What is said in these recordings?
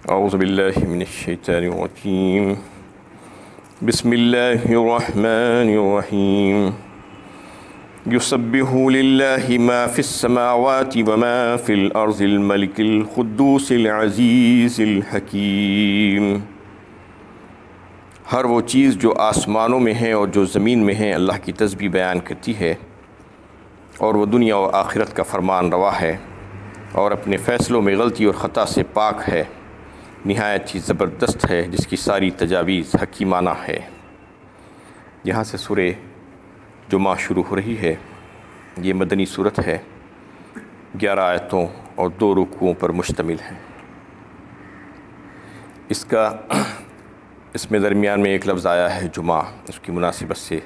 اعوذ باللہ من الشیطان الرجیم بسم اللہ الرحمن الرحیم یسبح للہ ما فی السماوات وما فی الارض الملک القدوس العزیز الحکیم۔ ہر وہ چیز جو آسمانوں میں ہے اور جو زمین میں ہے اللہ کی تسبیح بیان کرتی ہے، اور وہ دنیا و آخرت کا فرمان روا ہے اور اپنے فیصلوں میں غلطی اور خطا سے پاک ہے، نہایت ہی زبردست ہے، جس کی ساری تجاویز حکیمانہ ہے۔ یہاں سے سورہ جمعہ شروع ہو رہی ہے۔ یہ مدنی صورت ہے، 11 آیتوں اور 2 رکوعوں پر مشتمل ہے۔ اس میں درمیان میں ایک لفظ آیا ہے جمعہ، اس کی مناسبت سے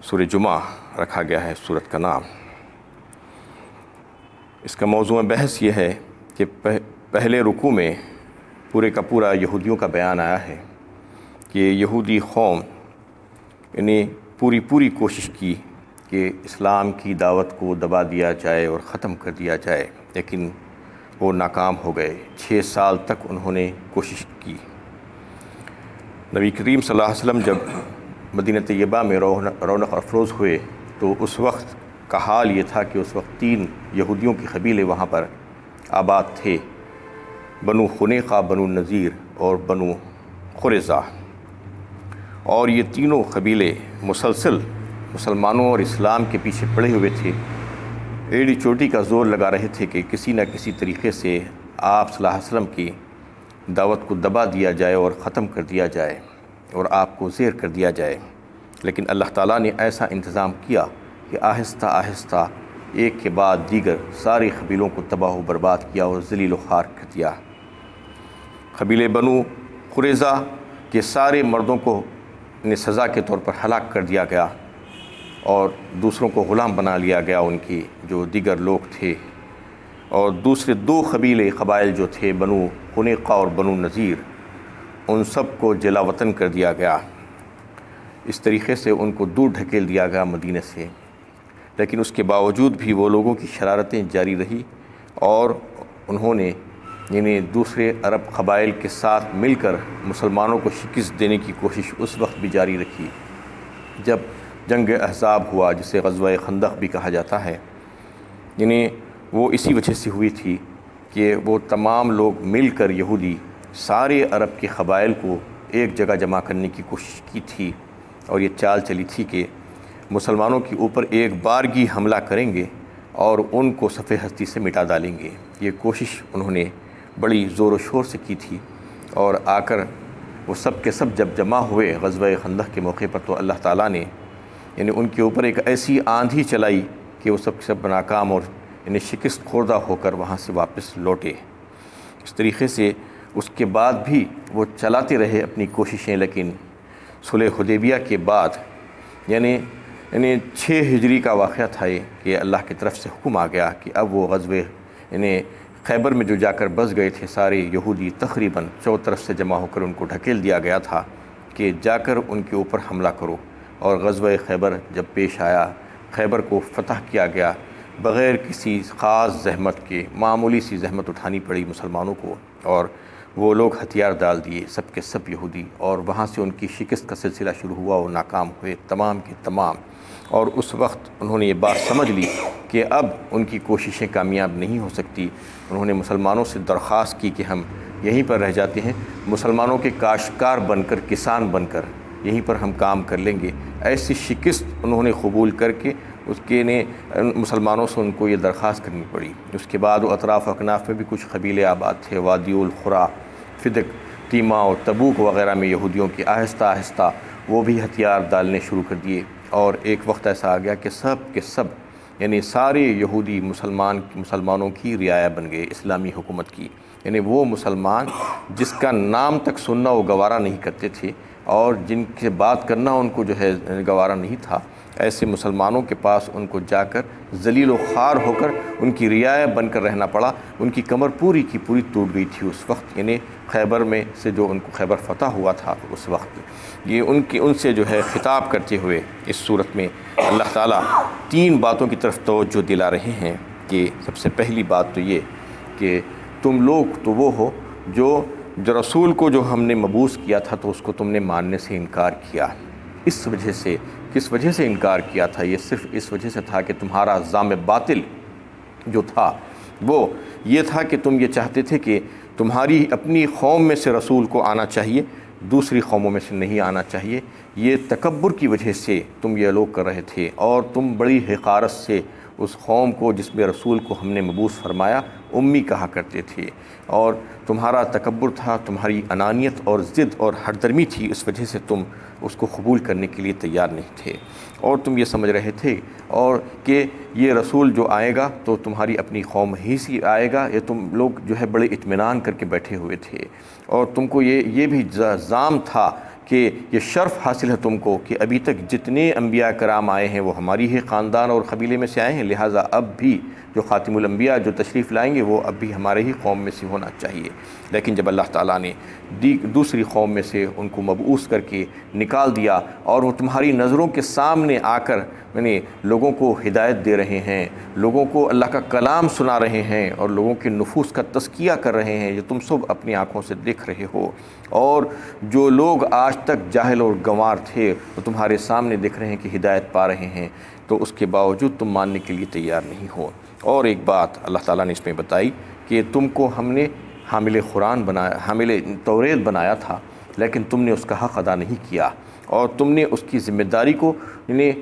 سورہ جمعہ رکھا گیا ہے سورت کا نام۔ اس کا موضوع بحث یہ ہے کہ پہلے رکوع میں پورے کا پورا یہودیوں کا بیان آیا ہے کہ یہودی قوم نے پوری کوشش کی کہ اسلام کی دعوت کو دبا دیا جائے اور ختم کر دیا جائے، لیکن وہ ناکام ہو گئے۔ 6 سال تک انہوں نے کوشش کی۔ نبی کریم صلی اللہ علیہ وسلم جب مدینہ طیبہ میں رونق افروز ہوئے تو اس وقت کا حال یہ تھا کہ اس وقت 3 یہودیوں کے قبیلے وہاں پر آباد تھے، بنو خنیقہ، بنو نذیر اور بنو قریظہ، اور یہ تینوں قبیلے مسلسل مسلمانوں اور اسلام کے پیچھے پڑے ہوئے تھے، ایڑی چوٹی کا زور لگا رہے تھے کہ کسی نہ کسی طریقے سے آپ صلی اللہ علیہ وسلم کی دعوت کو دبا دیا جائے اور ختم کر دیا جائے اور آپ کو زیر کر دیا جائے۔ لیکن اللہ تعالیٰ نے ایسا انتظام کیا کہ آہستہ آہستہ ایک کے بعد دیگر سارے قبیلوں کو تباہ و برباد کیا اور ذلیل و خوار کر دیا۔ قبیلے بنو قریظہ کے سارے مردوں کو سزا کے طور پر ہلاک کر دیا گیا اور دوسروں کو غلام بنا لیا گیا، ان کی جو دیگر لوگ تھے، اور دوسرے 2 قبائل جو تھے بنو خنیقہ اور بنو نذیر، ان سب کو جلا وطن کر دیا گیا۔ اس طریقے سے ان کو دور ڈھکیل دیا گیا مدینہ سے۔ لیکن اس کے باوجود بھی وہ لوگوں کی شرارتیں جاری رہی اور انہوں نے دوسرے عرب قبائل کے ساتھ مل کر مسلمانوں کو شکست دینے کی کوشش اس وقت بھی جاری رکھی جب جنگ احزاب ہوا، جسے غزوہ خندق بھی کہا جاتا ہے۔ وہ اسی وجہ سے ہوئی تھی کہ وہ تمام لوگ مل کر یہودی سارے عرب کے قبائل کو ایک جگہ جمع کرنے کی کوشش کی تھی، اور یہ چال چلی تھی کہ مسلمانوں کے اوپر ایک بارگی حملہ کریں گے اور ان کو صفِ ہستی سے مٹا ڈالیں گے۔ یہ کوشش انہوں نے بڑی زور و شور سے کی تھی، اور آ کر وہ سب کے سب جب جمع ہوئے غزوہ خندق کے موقع پر تو اللہ تعالیٰ نے ان کے اوپر ایک ایسی آندھی چلائی کہ وہ سب کے سب ناکام اور شکست خوردہ ہو کر وہاں سے واپس لوٹے۔ اس طریقے سے اس کے بعد بھی وہ چلاتے رہے اپنی کوششیں، لیکن صلح حدیبیہ کے بعد 6 ہجری کا واقعہ تھا یہ کہ اللہ کی طرف سے حکم آ گیا کہ اب وہ غزوہ خیبر میں جو جا کر بس گئے تھے سارے یہودی، تقریباً 4 طرف سے جمع ہو کر ان کو ڈھکیل دیا گیا تھا کہ جا کر ان کے اوپر حملہ کرو، اور غزوہ خیبر جب پیش آیا، خیبر کو فتح کیا گیا بغیر کسی خاص زحمت کے۔ معمولی سی زحمت اٹھانی پڑی مسلمانوں کو، اور وہ لوگ ہتھیار ڈال دیے سب کے سب یہودی، اور وہاں سے ان کی شکست کا سلسلہ شروع ہوا، وہ ناکام ہوئے تمام کے تمام۔ اور اس وقت انہوں نے یہ بات سمجھ لی کہ اب ان کی کوششیں کامیاب نہیں ہو سکتی۔ انہوں نے مسلمانوں سے درخواست کی کہ ہم یہیں پر رہ جاتے ہیں، مسلمانوں کے کاشتکار بن کر، کسان بن کر یہیں پر ہم کام کر لیں گے۔ ایسی شکست انہوں نے قبول کر کے مسلمانوں سے ان کو یہ درخواست کرنی پڑی۔ اس کے بعد وہ اطراف و اکناف میں بھی کچھ قبیلے آباد تھے، وادی القرا، فدق، تیما اور تبوک وغیرہ میں یہودیوں کی آہستہ آہستہ وہ بھی ہتھیار ڈالنے شروع کر دیے، اور ایک وقت ایسا آ گیا کہ سب کے سب سارے یہودی مسلمانوں کی رعایا بن گئے، اسلامی حکومت کی۔ وہ مسلمان جس کا نام تک سننا وہ گوارا نہیں کرتے تھے، اور جن سے بات کرنا ان کو گوارا نہیں تھا، ایسے مسلمانوں کے پاس ان کو جا کر ذلیل و خوار ہو کر ان کی رعایا بن کر رہنا پڑا۔ ان کی کمر پوری کی پوری ٹوٹ گئی تھی اس وقت، خیبر میں سے جو ان کو خیبر فتح ہوا تھا اس وقت۔ یہ ان سے خطاب کرتے ہوئے اس صورت میں اللہ تعالیٰ 3 باتوں کی طرف توجہ دلا رہے ہیں کہ سب سے پہلی بات تو یہ کہ تم لوگ تو وہ ہو جو رسول کو جو ہم نے مبعوث کیا تھا تو اس کو تم نے ماننے سے انکار کیا۔ اس وجہ سے، کس وجہ سے انکار کیا تھا؟ یہ صرف اس وجہ سے تھا کہ تمہارا زعم باطل جو تھا وہ یہ تھا کہ تم یہ چاہتے تھے کہ تمہاری اپنی قوم میں سے رسول کو آنا چاہیے، دوسری قوموں میں سے نہیں آنا چاہیے۔ یہ تکبر کی وجہ سے تم یہ لوگ کر رہے تھے، اور تم بڑی حقارت سے اس قوم کو جس میں رسول کو ہم نے مبعوث فرمایا امی کہا کرتے تھے، اور تمہارا تکبر تھا، تمہاری انانیت اور ضد اور ہردرمی تھی، اس وجہ سے تم اس کو قبول کرنے کے لیے تیار نہیں تھے، اور تم یہ سمجھ رہے تھے اور کہ یہ رسول جو آئے گا تو تمہاری اپنی قوم ہی سے آئے گا۔ یہ تم لوگ جو ہے بڑے اطمینان کر کے بیٹھے ہوئے تھے، اور تم کو یہ بھی زعم تھا کہ یہ شرف حاصل ہے تم کو کہ ابھی تک جتنے انبیاء کرام آئے ہیں وہ ہماری ہی خاندان اور قبیلے میں سے آئے ہیں، لہٰذا اب بھی جو خاتم الانبیاء جو تشریف لائیں گے وہ اب بھی ہمارے ہی قوم میں سے ہونا چاہیے۔ لیکن جب اللہ تعالیٰ نے دوسری قوم میں سے ان کو مبعوث کر کے نکال دیا، اور وہ تمہاری نظروں کے سامنے آ کر یعنی لوگوں کو ہدایت دے رہے ہیں، لوگوں کو اللہ کا کلام سنا رہے ہیں، اور لوگوں کے نفوس کا تزکیہ کر رہے ہیں، یہ تم سب اپنی آنکھوں سے دیکھ رہے ہو، اور جو لوگ آج تک جاہل اور گنوار تھے وہ تمہارے سامنے دیکھ رہے ہیں کہ ہدایت پا رہے ہیں، تو اس کے باوجود تم ماننے کے لیے تیار نہیں ہو۔ اور ایک بات اللہ تعالیٰ نے اس میں بتائی کہ تم کو ہم نے حامل قرآن بنایا، حامل توریت بنایا تھا، لیکن تم نے اس کا حق ادا نہیں کیا، اور تم نے اس کی ذمہ داری کو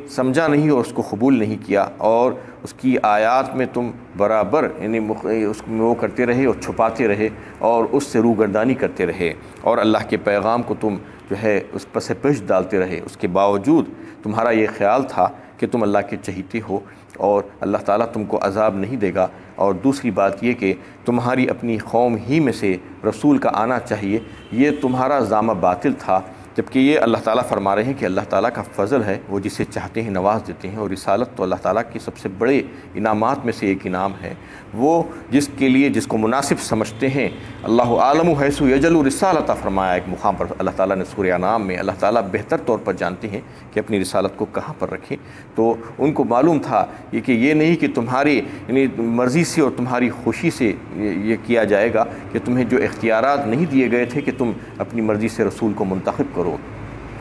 سمجھا نہیں اور اس کو قبول نہیں کیا، اور اس کی آیات میں تم برابر اس میں وہ کرتے رہے اور چھپاتے رہے اور اس سے روگردانی کرتے رہے، اور اللہ کے پیغام کو تم جو ہے اس پس پش ڈالتے رہے۔ اس کے باوجود تمہارا یہ خیال تھا کہ تم اللہ کے چہیتے ہو اور اللہ تعالیٰ تم کو عذاب نہیں دے گا، اور دوسری بات یہ کہ تمہاری اپنی قوم ہی میں سے رسول کا آنا چاہیے، یہ تمہارا زعم باطل تھا، جبکہ یہ اللہ تعالیٰ فرما رہے ہیں کہ اللہ تعالیٰ کا فضل ہے، وہ جسے چاہتے ہیں نواز دیتے ہیں، اور رسالت تو اللہ تعالیٰ کی سب سے بڑے انعامات میں سے ایک انعام ہے، وہ جس کے لیے جس کو مناسب سمجھتے ہیں۔ اللہ عالم حیث یجل رسالت فرمایا ایک مقام پر اللہ تعالیٰ نے سورہ انعام میں، اللہ تعالیٰ بہتر طور پر جانتے ہیں کہ اپنی رسالت کو کہاں پر رکھیں، تو ان کو معلوم تھا کہ یہ نہیں کہ تمہاری مرضی سے اور تمہاری خوشی سے یہ کیا جائے گا کہ تمہیں جو اختیارات نہیں دیے گئے تھے کہ تم اپنی مرضی سے رسول کو منتخب کرو،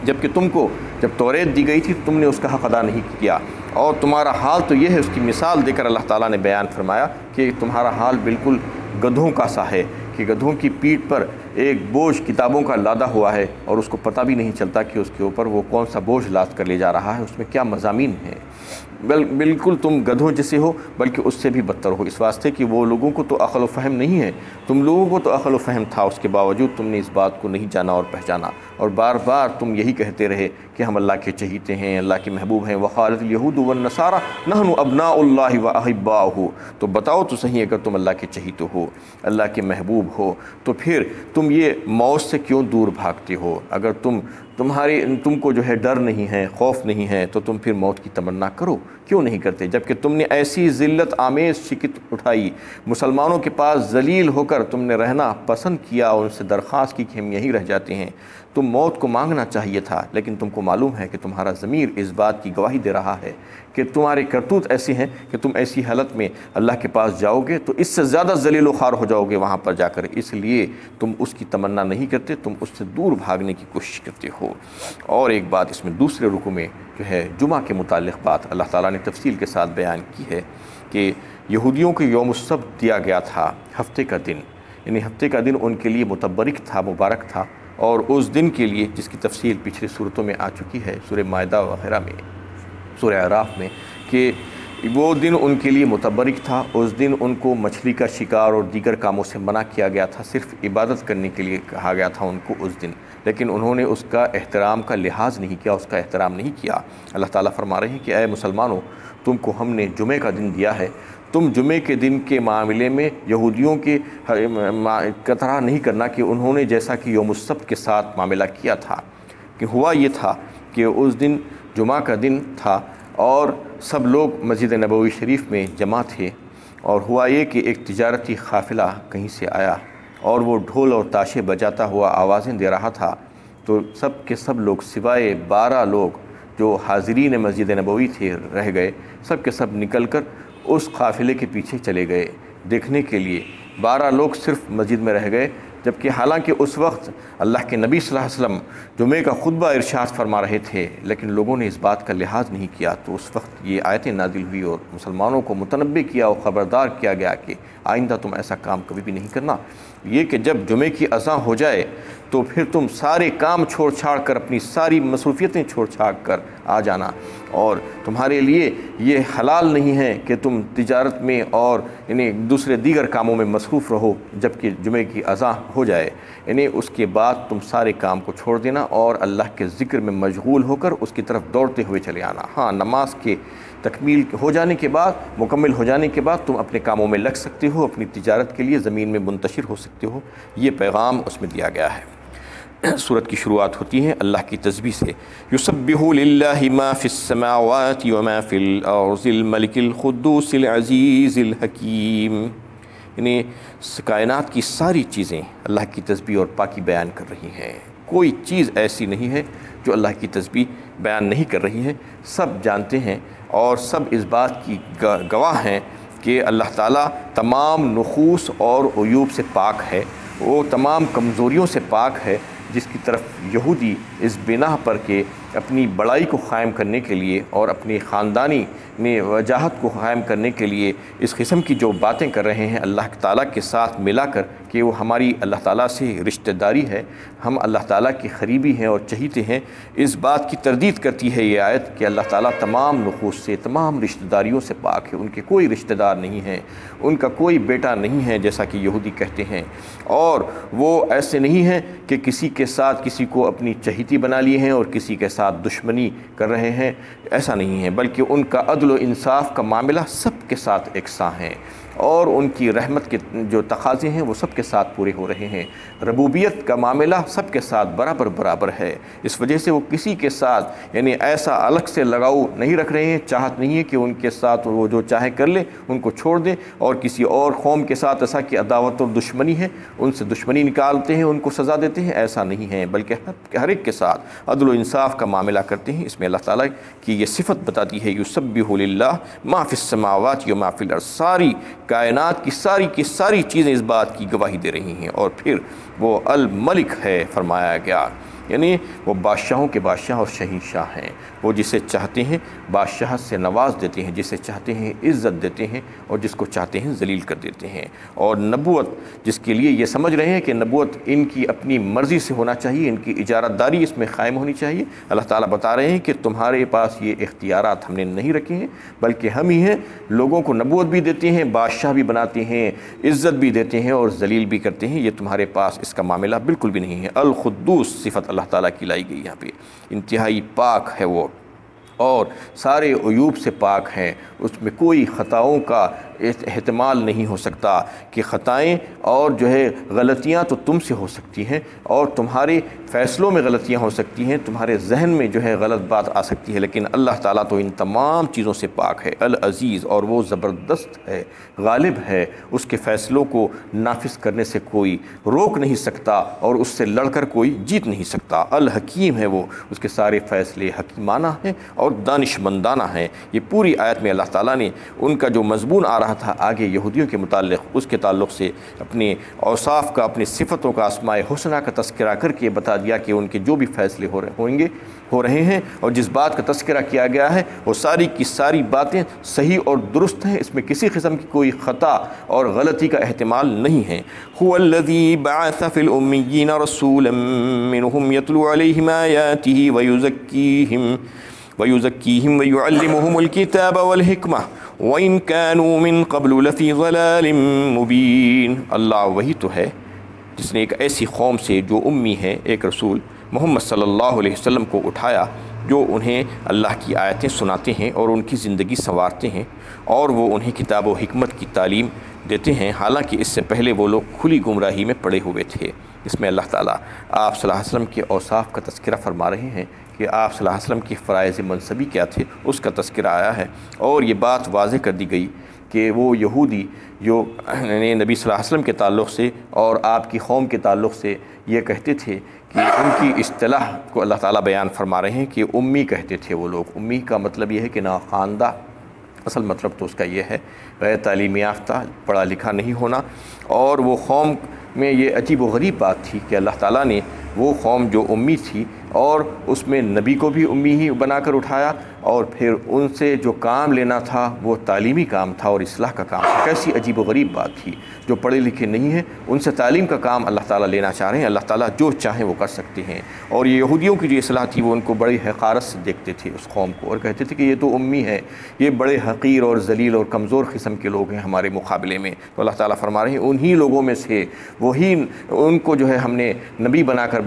جبکہ تم کو جب توریت دی گئی تھی تم نے اس کا حق ادا نہیں کیا، اور تمہارا حال تو یہ ہے، اس کی مثال دے کر اللہ تعالیٰ نے بیان فرمایا کہ تمہارا حال بالکل گدھوں کا سا ہے، کہ گدھوں کی پیٹھ پر ایک بوجھ کتابوں کا لادا ہوا ہے اور اس کو پتہ بھی نہیں چلتا کہ اس کے اوپر وہ کون سا بوجھ لاد کر لے جا رہا ہے، اس میں کیا مضامین ہیں۔ بالکل تم گدھوں جیسے ہو، بلکہ اس سے بھی بدتر ہو، اس واسطے کہ وہ لوگوں کو تو عقل و فہم نہیں ہے، تم لوگوں کو تو عقل و فہم تھا، اس کے باوجود تم نے اس بات کو نہیں جانا اور پہچانا، اور بار بار تم یہی کہتے رہے کہ ہم اللہ کے چہیتے ہیں، اللہ کے محبوب ہیں۔ وقالت الیہود والنصارى نحن ابناء اللہ واحباؤہ، تو بتاؤ تو صحیح اگر تم اللہ کے چہیتے ہو، اللہ کے محبوب ہو، تو پھر تم یہ موت سے کیوں دور بھاگتے ہو؟ اگر تم کو جو ہے ڈر نہیں ہے، خوف نہیں ہے، تو تم پھر موت کی تمنا کرو، کیوں نہیں کرتے؟ جبکہ تم نے ایسی ذلت آمیز شکست اٹھائی، مسلمانوں کے پاس ذلیل ہو کر تم نے رہنا پسند کیا اور ان سے درخواست کی کہ ہم یہیں رہ جاتے ہیں۔ تم موت کو مانگنا چاہیے تھا، لیکن تم کو معلوم ہے کہ تمہارا ضمیر اس بات کی گواہی دے رہا ہے کہ تمہارے کرتوت ایسے ہیں کہ تم ایسی حالت میں اللہ کے پاس جاؤ گے تو اس سے زیادہ ذلیل و خوار ہو جاؤ گے وہاں پر جا کر، اس لیے تم اس کی تمنا نہیں کرتے، تم اس سے دور بھاگنے کی کوشش کرتے ہو۔ اور ایک بات اس میں دوسرے رکوع میں جو ہے جمعہ کے متعلق بات اللہ تعالیٰ نے تفصیل کے ساتھ بیان کی ہے کہ یہودیوں کو یوم السبت دیا گیا تھا، ہفتے کا دن، یعنی ہفتے کا دن ان کے لیے متبرک تھا، مبارک تھا، اور اس دن کے لیے جس کی تفصیل پچھلی صورتوں میں آ چکی ہے، سورہ مائدہ وغیرہ میں، سورہ اعراف میں، کہ وہ دن ان کے لیے متبرک تھا۔ اس دن ان کو مچھلی کا شکار اور دیگر کاموں سے منع کیا گیا تھا، صرف عبادت کرنے کے لیے کہا گیا تھا ان کو اس دن، لیکن انہوں نے اس کا احترام کا لحاظ نہیں کیا، اس کا احترام نہیں کیا۔ اللہ تعالیٰ فرما رہے ہیں کہ اے مسلمانوں، تم کو ہم نے جمعے کا دن دیا ہے، تم جمعے کے دن کے معاملے میں یہودیوں کے طرح نہیں کرنا کہ انہوں نے جیسا کہ یوم السبت کے ساتھ معاملہ کیا تھا، کہ ہوا یہ تھا کہ اس دن جمعہ کا دن تھا اور سب لوگ مسجد نبوی شریف میں جمع تھے، اور ہوا یہ کہ ایک تجارتی قافلہ کہیں سے آیا اور وہ ڈھول اور تاشے بجاتا ہوا آوازیں دے رہا تھا، تو سب کے سب لوگ سوائے 12 لوگ جو حاضرین مسجد نبوی تھے رہ گئے، سب کے سب نکل کر اس قافلے کے پیچھے چلے گئے دیکھنے کے لیے۔ 12 لوگ صرف مسجد میں رہ گئے، جبکہ حالانکہ اس وقت اللہ کے نبی صلی اللہ علیہ وسلم جمعے کا خطبہ ارشاد فرما رہے تھے، لیکن لوگوں نے اس بات کا لحاظ نہیں کیا، تو اس وقت یہ آیتیں نازل ہوئی اور مسلمانوں کو متنبہ کیا اور خبردار کیا گیا کہ آئندہ تم ایسا کام کبھی بھی نہیں کرنا، یہ کہ جب جمعے کی اذان ہو جائے تو پھر تم سارے کام چھوڑ چھاڑ کر، اپنی ساری مصروفیتیں چھوڑ چھاڑ کر آ جانا، اور تمہارے لیے یہ حلال نہیں ہے کہ تم تجارت میں اور یعنی دوسرے دیگر کاموں میں مصروف رہو جبکہ جمعے کی اذان ہو جائے، یعنی اس کے بعد تم سارے کام کو چھوڑ دینا اور اللہ کے ذکر میں مشغول ہو کر اس کی طرف دوڑتے ہوئے چلے آنا۔ ہاں، نماز کے تکمیل ہو جانے کے بعد، مکمل ہو جانے کے بعد تم اپنے کاموں میں لگ سکتے ہو، اپنی تجارت کے لیے زمین میں منتشر ہو سکتے ہو، یہ پیغام اس میں دیا گیا ہے۔ سورت کی شروعات ہوتی ہیں اللہ کی تسبیح سے، یسبح للہ ما فی السماوات وما فی الارض الملک القدوس العزیز الحکیم، یعنی کائنات کی ساری چیزیں اللہ کی تسبیح اور پاکی بیان کر رہی ہیں، کوئی چیز ایسی نہیں ہے جو اللہ کی تسبیح بیان نہیں کر رہی ہے، سب جانتے ہیں اور سب اس بات کی گواہ ہیں کہ اللہ تعالیٰ تمام نقوص اور عیوب سے پاک ہے، وہ تمام کمزوریوں سے پاک ہے، جس کی طرف یہودی اس بنا پر کہ اپنی بڑائی کو قائم کرنے کے لیے اور اپنی خاندانی میں وجاہت کو قائم کرنے کے لیے اس قسم کی جو باتیں کر رہے ہیں اللہ تعالیٰ کے ساتھ ملا کر کہ وہ ہماری اللہ تعالیٰ سے رشتہ داری ہے، ہم اللہ تعالیٰ کی قریبی ہیں اور چہیتے ہیں، اس بات کی تردید کرتی ہے یہ آیت کہ اللہ تعالیٰ تمام نقوص سے، تمام رشتہ داریوں سے پاک ہے، ان کے کوئی رشتہ دار نہیں ہیں، ان کا کوئی بیٹا نہیں ہے جیسا کہ یہودی کہتے ہیں، اور وہ ایسے نہیں ہیں کہ کسی کے ساتھ کسی کو اپنی چہیتی بنا لیے ہیں اور کسی کے ساتھ دشمنی کر رہے ہیں، ایسا نہیں ہے، بلکہ ان کا عدل و انصاف کا معاملہ سب کے ساتھ یکساں ہے اور ان کی رحمت کے جو تقاضے ہیں وہ سب کے ساتھ پورے ہو رہے ہیں، ربوبیت کا معاملہ سب کے ساتھ برابر ہے، اس وجہ سے وہ کسی کے ساتھ یعنی ایسا الگ سے لگاؤ نہیں رکھ رہے ہیں، چاہت نہیں ہے کہ ان کے ساتھ وہ جو چاہے کر لیں، ان کو چھوڑ دیں، اور کسی اور قوم کے ساتھ ایسا کہ عداوت اور دشمنی ہے ان سے دشمنی نکالتے ہیں، ان کو سزا دیتے ہیں، ایسا نہیں ہے، بلکہ ہر ایک کے ساتھ عدل و انصاف کا معاملہ کرتے ہیں۔ اس میں اللہ تعالیٰ کی یہ صفت بتاتی ہے، یسبح للہ ما فی السماوات وما فی الارض، ساری کائنات کی ساری چیزیں اس بات کی گواہی دے رہی ہیں، اور پھر وہ الملک ہے فرمایا گیا، یعنی وہ بادشاہوں کے بادشاہ اور شہنشاہ ہیں، وہ جسے چاہتے ہیں بادشاہت سے نواز دیتے ہیں، جسے چاہتے ہیں عزت دیتے ہیں اور جس کو چاہتے ہیں ذلیل کر دیتے ہیں، اور نبوت جس کے لیے یہ سمجھ رہے ہیں کہ نبوت ان کی اپنی مرضی سے ہونا چاہیے، ان کی اجارت داری اس میں قائم ہونی چاہیے، اللہ تعالیٰ بتا رہے ہیں کہ تمہارے پاس یہ اختیارات ہم نے نہیں رکھے ہیں، بلکہ ہم ہی ہیں، لوگوں کو نبوت بھی دیتے ہیں، بادشاہ بھی بناتے ہیں، عزت بھی دیتے ہیں اور ذلیل بھی کرتے ہیں، یہ تمہارے پاس اس کا معاملہ بالکل بھی نہیں ہے۔ القدوس صفت اللہ تعالیٰ کی لائی گئی یہاں پہ، انتہائی پاک ہے وہ اور سارے عیوب سے پاک ہیں، اس میں کوئی خطاؤں کا احتمال نہیں ہو سکتا کہ خطائیں اور جو ہے غلطیاں تو تم سے ہو سکتی ہیں اور تمہارے فیصلوں میں غلطیاں ہو سکتی ہیں، تمہارے ذہن میں جو ہے غلط بات آ سکتی ہے، لیکن اللہ تعالیٰ تو ان تمام چیزوں سے پاک ہے، العزیز، اور وہ زبردست ہے، غالب ہے، اس کے فیصلوں کو نافذ کرنے سے کوئی روک نہیں سکتا اور اس سے لڑ کر کوئی جیت نہیں سکتا، الحکیم ہے وہ، اس کے سارے فیصلے حکیمانہ ہیں اور دانش مندانہ ہیں۔ یہ پوری آیت میں اللہ تعالیٰ نے ان کا جو مضمون آ رہا تھا آگے یہودیوں کے متعلق، اس کے تعلق سے اپنے اوصاف کا، اپنی صفتوں کا، اسماء حسنہ کا تذکرہ کر کے بتا دیا کہ ان کے جو بھی فیصلے ہو رہے ہیں اور جس بات کا تذکرہ کیا گیا ہے وہ ساری کی ساری باتیں صحیح اور درست ہیں، اس میں کسی قسم کی کوئی خطا اور غلطی کا احتمال نہیں ہے۔ هو الذی بعث فی الامیین رسولا منہم یتلو علیہم آیاتہ ویزکیہم ویعلمہم الکتاب والحکمہ وَإِن كَانُوا مِن قَبْلُ لَفِي ضَلَالٍ مُبِينٍ، اللہ وہی تو ہے جس نے ایک ایسی قوم سے جو امی ہے، ایک رسول محمد صلی اللہ علیہ وسلم کو اٹھایا جو انہیں اللہ کی آیتیں سناتے ہیں اور ان کی زندگی سنوارتے ہیں اور وہ انہیں کتاب و حکمت کی تعلیم دیتے ہیں، حالانکہ اس سے پہلے وہ لوگ کھلی گمراہی میں پڑے ہوئے تھے۔ اس میں اللہ تعالیٰ آپ صلی اللہ علیہ وسلم کے اوصاف کا تذکرہ فرما رہے ہیں کہ آپ صلی اللہ علیہ وسلم کی فرائض منصبی کیا تھے، اس کا تذکرہ آیا ہے، اور یہ بات واضح کر دی گئی کہ وہ یہودی جو نبی صلی اللہ علیہ وسلم کے تعلق سے اور آپ کی قوم کے تعلق سے یہ کہتے تھے کہ ان کی اصطلاح کو اللہ تعالیٰ بیان فرما رہے ہیں کہ امی کہتے تھے وہ لوگ، امی کا مطلب یہ ہے کہ ناخواندہ، اصل مطلب تو اس کا یہ ہے غیر تعلیم یافتہ، پڑھا لکھا نہیں ہونا، اور وہ قوم میں یہ عجیب و غریب بات تھی کہ اللہ تعالیٰ نے وہ قوم جو امی تھی اور اس میں نبی کو بھی امی ہی بنا کر اٹھایا، اور پھر ان سے جو کام لینا تھا وہ تعلیمی کام تھا اور اصلاح کا کام تھا۔ کیسی عجیب و غریب بات تھی، جو پڑھے لکھے نہیں ہیں ان سے تعلیم کا کام اللہ تعالیٰ لینا چاہ رہے ہیں۔ اللہ تعالیٰ جو چاہیں وہ کر سکتے ہیں۔ اور یہ یہودیوں کی جو اصلاح تھی وہ ان کو بڑی حقارت سے دیکھتے تھے اس قوم کو، اور کہتے تھے کہ یہ تو امی ہے، یہ بڑے حقیر اور ذلیل اور کمزور قسم کے لوگ ہیں ہمارے مقابلے میں۔ تو اللہ تعالیٰ فرما رہے ہیں انہی لوگوں میں سے وہی ان کو جو ہے ہم نے نبی بنا کر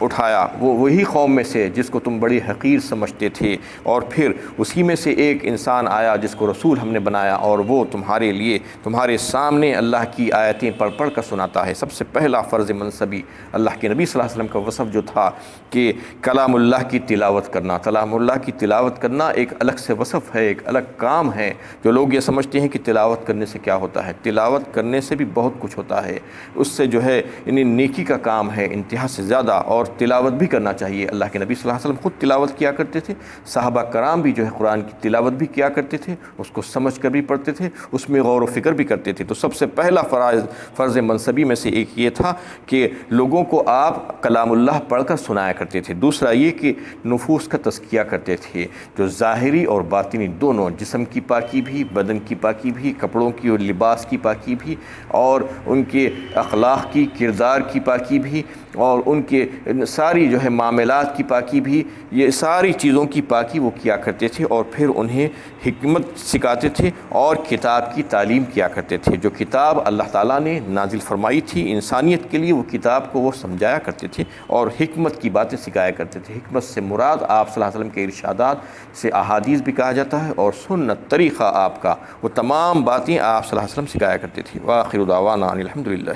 اٹھایا، وہی قوم میں سے جس کو تم بڑی حقیر سمجھتے تھے، اور پھر اسی میں سے ایک انسان آیا جس کو رسول ہم نے بنایا، اور وہ تمہارے لیے تمہارے سامنے اللہ کی آیتیں پڑھ پڑھ کر سناتا ہے۔ سب سے پہلا فرض منصبی اللہ کے نبی صلی اللہ علیہ وسلم کا وصف جو تھا کہ کلام اللہ کی تلاوت کرنا، کلام اللہ کی تلاوت کرنا ایک الگ سے وصف ہے، ایک الگ کام ہے۔ جو لوگ یہ سمجھتے ہیں کہ تلاوت کرنے سے کیا ہوتا ہے، تلاوت کرنے سے بھی بہت کچھ ہوتا ہے، اس سے جو ہے نیکی کا کام ہے انتہا سے زیادہ، اور تلاوت بھی کرنا چاہیے۔ اللہ کے نبی صلی اللہ علیہ وسلم خود تلاوت کیا کرتے تھے، صحابہ کرام بھی جو ہے قرآن کی تلاوت بھی کیا کرتے تھے، اس کو سمجھ کر بھی پڑھتے تھے، اس میں غور و فکر بھی کرتے تھے۔ تو سب سے پہلا فرض منصبی میں سے ایک یہ تھا کہ لوگوں کو آپ کلام اللہ پڑھ کر سنایا کرتے تھے۔ دوسرا یہ کہ نفوس کا تزکیہ کرتے تھے، جو ظاہری اور باطنی دونوں، جسم کی پاکی بھی، بدن کی پاکی بھی، کپڑوں کی اور لباس کی پاکی بھی، اور ان کے اخلاق کی، کردار کی پاکی بھی، اور ان کے ساری جو ہے معاملات کی پاکی بھی، یہ ساری چیزوں کی پاکی وہ کیا کرتے تھے، اور پھر انہیں حکمت سکھاتے تھے اور کتاب کی تعلیم کیا کرتے تھے۔ جو کتاب اللہ تعالیٰ نے نازل فرمائی تھی انسانیت کے لیے، وہ کتاب کو وہ سمجھایا کرتے تھے اور حکمت کی باتیں سکھایا کرتے تھے۔ حکمت سے مراد آپ صلی اللہ علیہ وسلم کے ارشادات سے احادیث بھی کہا جاتا ہے، اور سنت طریقہ آپ کا، وہ تمام باتیں آپ صلی اللہ علیہ وسلم سکھایا کرتے تھے۔ وآخر دعوانا ان الحمد للہ۔